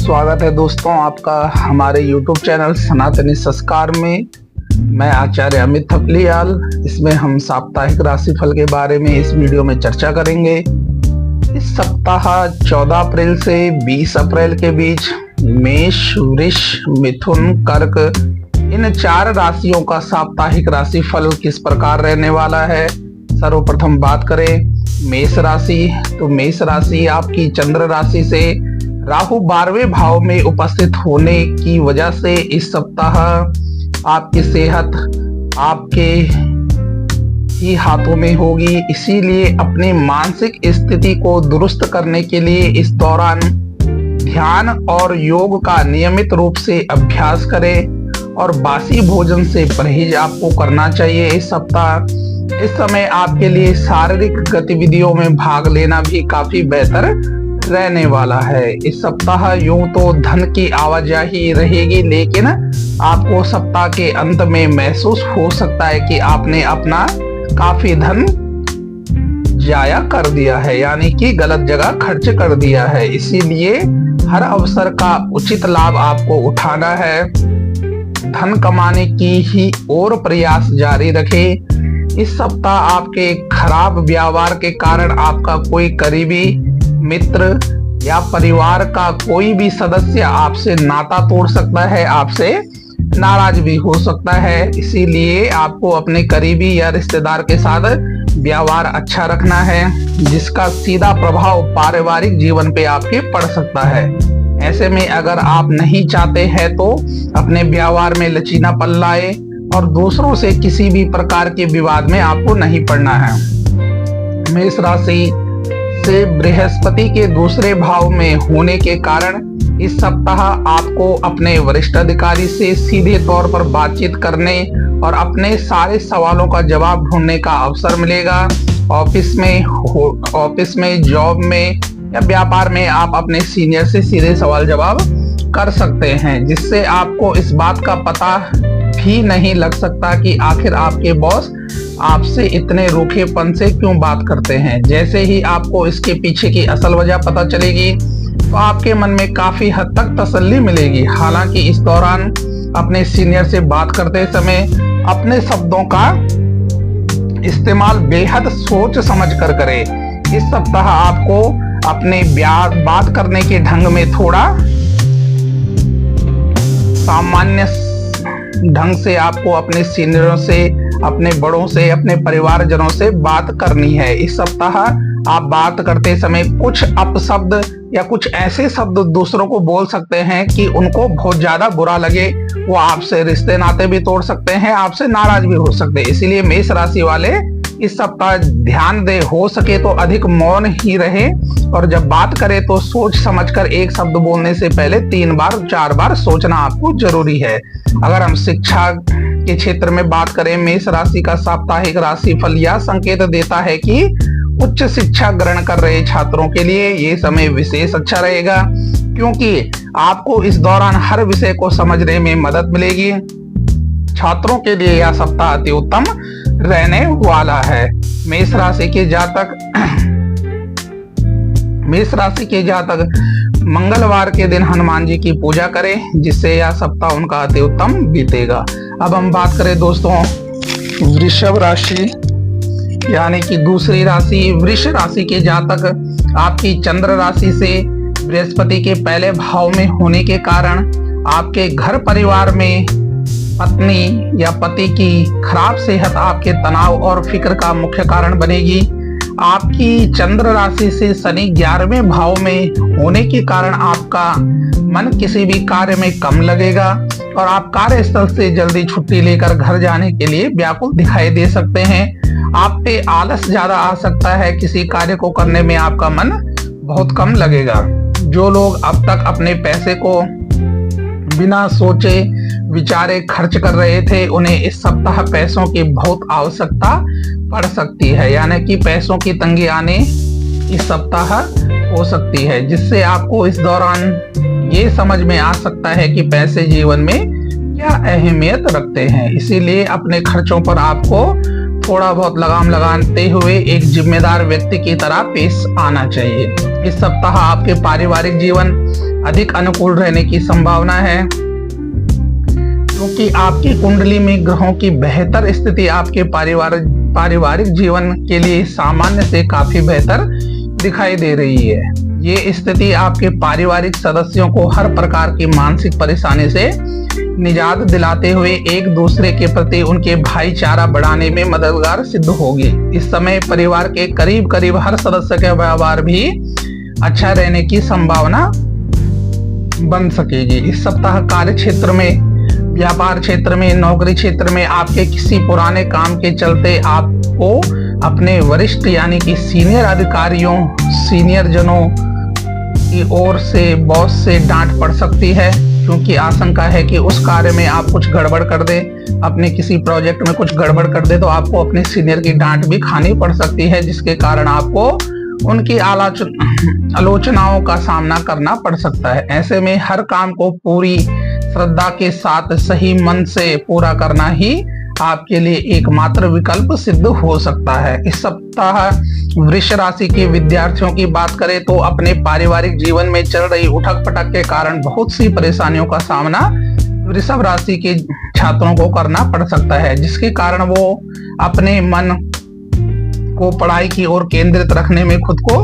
स्वागत है दोस्तों आपका हमारे YouTube चैनल सनातनी संस्कार में। मैं आचार्य अमित थपलियाल। इसमें हम साप्ताहिक राशिफल के बारे में इस वीडियो में चर्चा करेंगे। इस सप्ताह 14 अप्रैल से 20 अप्रैल के बीच मेष, वृष, मिथुन, कर्क इन 4 राशियों का साप्ताहिक राशिफल किस प्रकार रहने वाला है। सर्वप्रथम बात करें मेष राशि, तो मेष राशि आपकी चंद्र राशि से राहु 12वें भाव में उपस्थित होने की वजह से इस सप्ताह आपकी सेहत आपके ही हाथों में होगी। इसीलिए अपनी मानसिक स्थिति को दुरुस्त करने के लिए इस दौरान ध्यान और योग का नियमित रूप से अभ्यास करें और बासी भोजन से परहेज आपको करना चाहिए। इस सप्ताह इस समय आपके लिए शारीरिक गतिविधियों में भाग लेना भी काफी बेहतर रहने वाला है। इस सप्ताह यूं तो धन की आवाजाही रहेगी, लेकिन आपको सप्ताह के अंत में महसूस हो सकता है कि आपने अपना काफी धन जाया कर दिया है, यानी कि गलत जगह खर्च कर दिया है। इसीलिए हर अवसर का उचित लाभ आपको उठाना है। धन कमाने की ही और प्रयास जारी रखें। इस सप्ताह आपके खराब व्यवहार के कारण आपका कोई करीबी मित्र या परिवार का कोई भी सदस्य आपसे नाता तोड़ सकता है, आपसे नाराज भी हो सकता है। इसीलिए आपको अपने करीबी या रिश्तेदार के साथ व्यवहार अच्छा रखना है, जिसका सीधा प्रभाव पारिवारिक जीवन पे आपके पड़ सकता है। ऐसे में अगर आप नहीं चाहते हैं तो अपने व्यवहार में लचीलापन लाए और दूसरों से किसी भी प्रकार के विवाद में आपको नहीं पड़ना है। मेष राशि से बृहस्पति के दूसरे भाव में होने के कारण इस सप्ताह आपको अपने वरिष्ठ अधिकारी से सीधे तौर पर बातचीत करने और अपने सारे सवालों का जवाब ढूंढने का अवसर मिलेगा। ऑफिस में, जॉब में या व्यापार में आप अपने सीनियर से सीधे सवाल जवाब कर सकते हैं, जिससे आपको इस बात का पता भी नहीं लग सकता कि आखिर आपके बॉस आपसे इतने रूखेपन से क्यों बात करते हैं। जैसे ही आपको इसके पीछे की असल वजह पता चलेगी तो आपके मन में काफी हद तक तसल्ली मिलेगी। हालांकि इस दौरान अपने सीनियर से बात करते समय अपने शब्दों का इस्तेमाल बेहद सोच समझ कर करें। इस सप्ताह आपको अपने बात करने के ढंग में थोड़ा सामान्य ढंग से आपको अपने सीनियरों से, अपने बड़ों से, अपने परिवारजनों से बात करनी है। इस सप्ताह आप बात करते समय कुछ अपशब्द या कुछ ऐसे शब्द दूसरों को बोल सकते हैं कि उनको बहुत ज्यादा बुरा लगे। वो आपसे रिश्ते नाते भी तोड़ सकते हैं, आपसे नाराज भी हो सकते हैं। इसीलिए मेष राशि वाले इस सप्ताह ध्यान दे, हो सके तो अधिक मौन ही रहे और जब बात करें तो सोच समझकर एक शब्द बोलने से पहले 3 बार 4 बार सोचना आपको जरूरी है। अगर हम शिक्षा के क्षेत्र में बात करें, मेष राशि का साप्ताहिक राशिफल यह संकेत देता है कि उच्च शिक्षा ग्रहण कर रहे छात्रों के लिए ये समय विशेष अच्छा रहेगा, क्योंकि आपको इस दौरान हर विषय को समझने में मदद मिलेगी। छात्रों के लिए यह सप्ताह अति उत्तम रहने वाला है। मेष राशि के जातक मंगलवार के दिन हनुमान जी की पूजा करें, जिससे यह सप्ताह उनका अति उत्तम बीतेगा। अब हम बात करें दोस्तों वृषभ राशि, यानी कि दूसरी राशि। वृष राशि के जातक आपकी चंद्र राशि से बृहस्पति के पहले भाव में होने के कारण आपके घर परिवार में पत्नी या पति की खराब सेहत आपके तनाव और फिक्र का मुख्य कारण बनेगी। आपकी चंद्र राशि से शनि 11वें भाव में होने के कारण आपका मन किसी भी कार्य में कम लगेगा और आप कार्यस्थल से जल्दी छुट्टी लेकर घर जाने के लिए व्याकुल दिखाई दे सकते हैं। आप पे आलस ज्यादा आ सकता है, किसी कार्य को करने में आपका मन बहुत कम लगेगा। जो लोग अब तक अपने पैसे को बिना सोचे विचारे खर्च कर रहे थे, उन्हें इस सप्ताह पैसों की बहुत आवश्यकता पड़ सकती है, यानी कि पैसों की तंगी आने इस सप्ताह हो सकती है, जिससे आपको इस दौरान ये समझ में आ सकता है कि पैसे जीवन में क्या अहमियत रखते हैं। इसीलिए अपने खर्चों पर आपको थोड़ा बहुत लगाम लगाते हुए एक जिम्मेदार व्यक्ति की तरह पेश आना चाहिए। इस सप्ताह आपके पारिवारिक जीवन अधिक अनुकूल रहने की संभावना है, क्योंकि आपकी कुंडली में ग्रहों की बेहतर स्थिति आपके पारिवारिक जीवन के लिए सामान्य से काफी बेहतर दिखाई दे रही है। ये स्थिति आपके पारिवारिक सदस्यों को हर प्रकार की मानसिक परेशानी से निजात दिलाते हुए एक दूसरे के प्रति उनके भाईचारा बढ़ाने में मददगार सिद्ध होगी। इस समय परिवार के करीब करीब हर सदस्य का व्यवहार भी अच्छा रहने की संभावना बन सकेगी। इस सप्ताह कार्य क्षेत्र में, व्यापार क्षेत्र में, नौकरी क्षेत्र में आपके किसी पुराने काम के चलते आपको अपने वरिष्ठ यानी कि सीनियर अधिकारियों, सीनियर जनों की ओर से, बॉस से डांट पड़ सकती है, क्योंकि आशंका है कि उस कार्य में आप कुछ गड़बड़ कर दे, अपने किसी प्रोजेक्ट में कुछ गड़बड़ कर दे तो आपको अपने सीनियर की डांट भी खानी पड़ सकती है, जिसके कारण आपको उनकी आलोचनाओं का सामना करना पड़ सकता है। ऐसे में हर काम को पूरी श्रद्धा के साथ सही मन से पूरा करना ही आपके लिए एकमात्र विकल्प सिद्ध हो सकता है। इस सप्ताह वृष राशि के विद्यार्थियों की बात करें तो अपने पारिवारिक जीवन में चल रही उठक पटक के कारण बहुत सी परेशानियों का सामना वृषभ राशि के छात्रों को करना पड़ सकता है, जिसके कारण वो अपने मन को पढ़ाई की ओर केंद्रित रखने में खुद को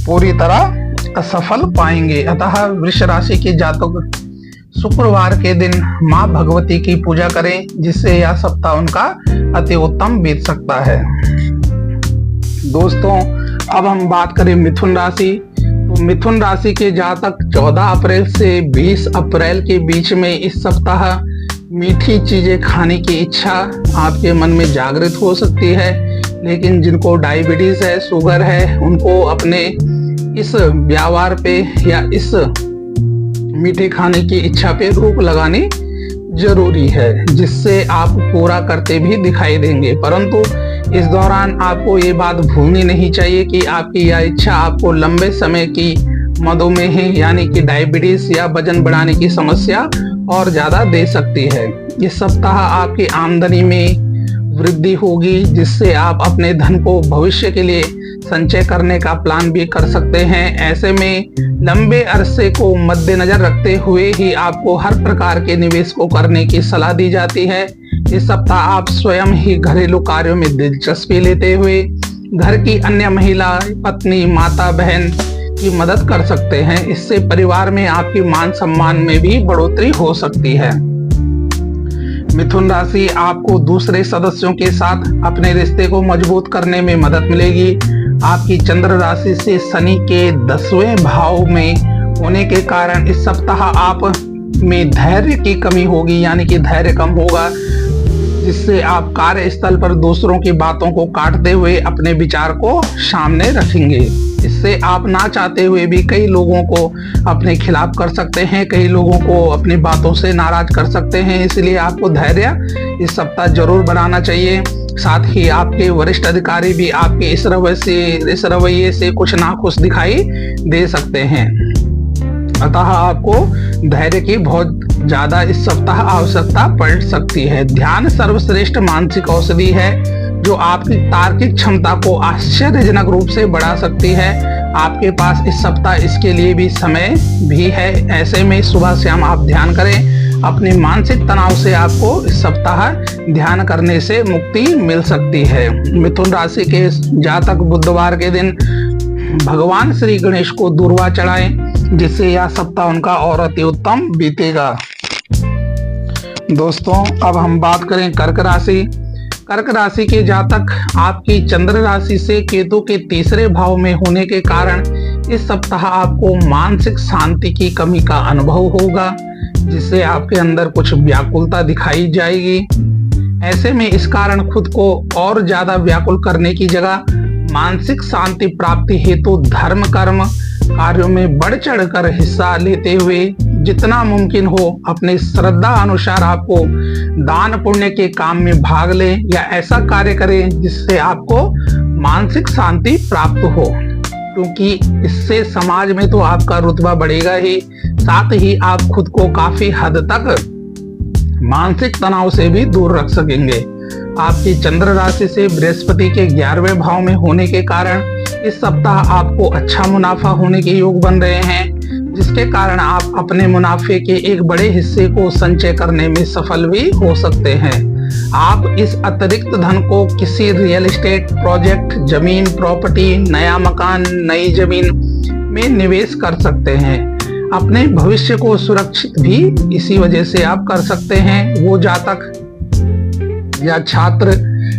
पूरी तरह असफल पाएंगे। अतः वृष राशि के जातक शुक्रवार के दिन मां भगवती की पूजा करें, जिससे यह सप्ताह उनका अति उत्तम बीत सकता है। दोस्तों, अब हम बात करें मिथुन राशि। तो मिथुन राशि के जातक 14 अप्रैल से 20 अप्रैल के बीच में इस सप्ताह मीठी चीजें खाने की इच्छा आपके मन में जागृत हो सकती है, लेकिन जिनको डायबिटीज है, शुगर है, उनको अपने इस व्यवहार पे या इस मीठे खाने की इच्छा पे रोक लगानी जरूरी है, जिससे आप पूरा करते भी दिखाई देंगे। परंतु इस दौरान आपको ये बात भूलनी नहीं चाहिए कि आपकी यह इच्छा आपको लंबे समय की मधुमेह यानी कि डायबिटीज या वजन बढ़ाने की समस्या और ज्यादा दे सकती है। इस सप्ताह आपकी आमदनी में वृद्धि होगी, जिससे आप अपने धन को भविष्य के लिए संचय करने का प्लान भी कर सकते हैं। ऐसे में लंबे अरसे को मद्देनजर रखते हुए ही आपको हर प्रकार के निवेश को करने की सलाह दी जाती है। इस सप्ताह आप स्वयं ही घरेलू कार्यों में दिलचस्पी लेते हुए घर की अन्य महिला, पत्नी, माता, बहन की मदद कर सकते हैं। इससे परिवार में आपकी मान सम्मान में भी बढ़ोतरी हो सकती है। मिथुन राशि आपको दूसरे सदस्यों के साथ अपने रिश्ते को मजबूत करने में मदद मिलेगी। आपकी चंद्र राशि से शनि के 10वें भाव में होने के कारण इस सप्ताह आप में धैर्य की कमी होगी, यानी कि धैर्य कम होगा, जिससे आप कार्यस्थल पर दूसरों की बातों को काटते हुए अपने विचार को सामने रखेंगे। इससे आप ना चाहते हुए भी कई लोगों को अपने खिलाफ कर सकते हैं, कई लोगों को अपनी बातों से नाराज कर सकते हैं। इसलिए आपको धैर्य इस सप्ताह जरूर बनाना चाहिए। साथ ही आपके वरिष्ठ अधिकारी भी आपके इस रवैये से कुछ नाखुश दिखाई दे सकते हैं। अतः आपको धैर्य की बहुत ज्यादा इस सप्ताह आवश्यकता पड़ सकती है। ध्यान सर्वश्रेष्ठ मानसिक औषधि है, जो आपकी तार्किक क्षमता को आश्चर्यजनक रूप से बढ़ा सकती है। आपके पास इस सप्ताह इसके लिए भी समय भी है। ऐसे में सुबह शाम आप ध्यान करें। अपने मानसिक तनाव से आपको इस सप्ताह ध्यान करने से मुक्ति मिल सकती है। मिथुन राशि के जातक बुधवार के दिन भगवान श्री गणेश को दूर्वा चढ़ाएं, जिससे यह सप्ताह उनका और अति उत्तम बीतेगा। दोस्तों, अब हम बात करें कर्क राशि। कर्क राशि के जातक आपकी चंद्र राशि से केतु के 3रे भाव में होने के कारण इस सप्ताह आपको मानसिक शांति की कमी का अनुभव होगा, जिससे आपके अंदर कुछ व्याकुलता दिखाई जाएगी। ऐसे में इस कारण खुद को और ज्यादा व्याकुल करने की जगह मानसिक शांति प्राप्ति हेतु धर्म कर्म कार्यों में बढ़ चढ़कर हिस्सा लेते हुए जितना मुमकिन हो अपने श्रद्धा अनुसार आपको दान पुण्य के काम में भाग लें या ऐसा कार्य करें जिससे आपको मानसिक शांति प्राप्त हो, क्योंकि इससे समाज में तो आपका रुतबा बढ़ेगा ही, साथ ही आप खुद को काफी हद तक मानसिक तनाव से भी दूर रख सकेंगे। आपकी चंद्र राशि से बृहस्पति के 11वें भाव में होने के कारण इस सप्ताह आपको अच्छा मुनाफा होने के योग बन रहे हैं, जिसके कारण आप अपने मुनाफे के एक बड़े हिस्से को संचय करने में सफल भी हो सकते हैं। आप इस अतिरिक्त धन को किसी रियल एस्टेट प्रोजेक्ट, जमीन, प्रॉपर्टी, नया मकान, नई जमीन में निवेश कर सकते हैं। अपने भविष्य को सुरक्षित भी इसी वजह से आप कर सकते हैं। वो जातक या छात्र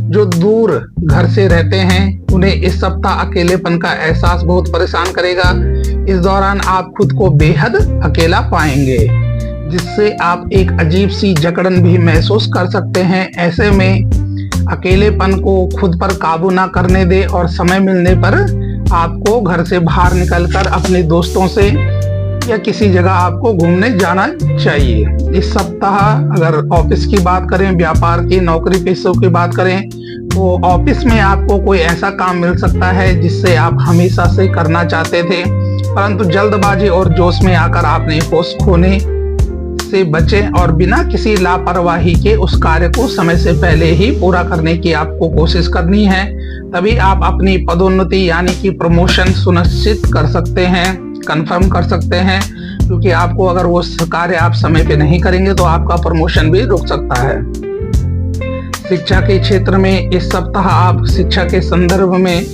जो दूर घर से रहते हैं, उन्हें इस सप्ताह अकेलेपन का एहसास बहुत परेशान करेगा। इस दौरान आप खुद को बेहद अकेला पाएंगे, जिससे आप एक अजीब सी जकड़न भी महसूस कर सकते हैं। ऐसे में अकेलेपन को खुद पर काबू ना करने दे और समय मिलने पर आपको घर से बाहर निकलकर अपने दोस्तों से या किसी जगह आपको घूमने जाना चाहिए। इस सप्ताह अगर ऑफिस की बात करें, व्यापार की, नौकरी पेशों की बात करें, तो ऑफिस में आपको कोई ऐसा काम मिल सकता है जिससे आप हमेशा से करना चाहते थे, परंतु जल्दबाजी और जोश में आकर आपने होश खोने से बचें और बिना किसी लापरवाही के उस कार्य को समय से पहले ही पूरा करने की आपको कोशिश करनी है। तभी आप अपनी पदोन्नति यानी कि प्रमोशन सुनिश्चित कर सकते हैं, कंफर्म कर सकते हैं, क्योंकि आपको अगर वो कार्य आप समय पे नहीं करेंगे तो आपका प्रमोशन भी रुक सकता है। शिक्षा के क्षेत्र में इस सप्ताह आप शिक्षा के संदर्भ में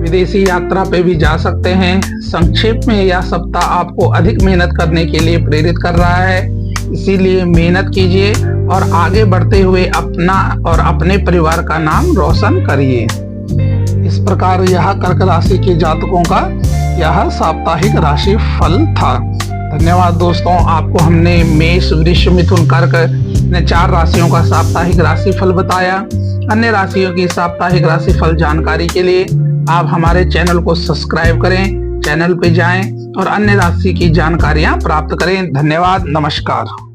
विदेशी यात्रा पे भी जा सकते हैं। संक्षेप में यह सप्ताह आपको अधिक मेहनत करने के लिए प्रेरित कर रहा है, इसीलिए मेहनत कीजिए और आगे बढ़ते हुए अपना और अपने परिवार का नाम रोशन करिए। इस प्रकार यह कर्क राशि के जातकों का यह साप्ताहिक राशि फल था। धन्यवाद दोस्तों, आपको हमने मेष, वृष, मिथुन, कर्क ने 4 राशियों का साप्ताहिक राशि फल बताया। अन्य राशियों की साप्ताहिक राशि फल जानकारी के लिए आप हमारे चैनल को सब्सक्राइब करें, चैनल पे जाएं और अन्य राशि की जानकारियां प्राप्त करें। धन्यवाद, नमस्कार।